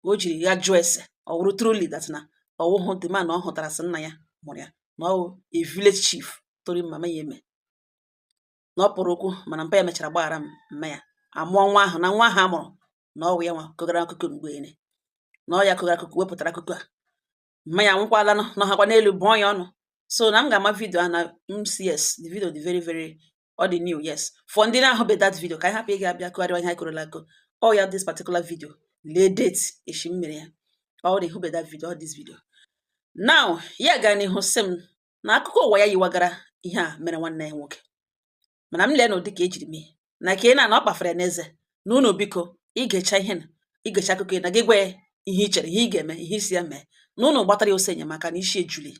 o jiri ya jụọ ese ọ wụrụ truly that na ọwụhụ the man na ọ hụtara sị nna ya mụrụ ya na ọ a village chief tori mama ya eme na ọ pụrụ okwu mana mpa ya mechara gbaghara mma ya amụọ nwa ahụ na nwa ahụ a mụrụ na ọ wụ ya nwa kụgara akụkọ mgbe na ọ ya kụgara akụkọ wepụtara akụkọ a mma ya nwụkwala n'ọhakwa n'elu bụọ ya ọnụ so na m ga-ama vidio a na yes the video dị very ọ dị new yes for ndị na-ahụbe that video ka anyị hapụ ịga abịa kụgharịwa ihe anyị kụrụla akụ ọ ya this particular video lee date echi m mere ya ọ dị hụbe that video this video now ya gaa n'ihu sị m na akụkọ ụwa ya yiwagara ihe a mere nwanne ya nwoke mana m lee na ụdị ka ejiri mee na ka ị na ọ kpafere n'eze na unu biko igecha ihe na igecha akụkọ na gị gwa ihe i chere ihe ị ga-eme ihe isi ya mee na unu gbatara ya ose enyemaka na isi ejuli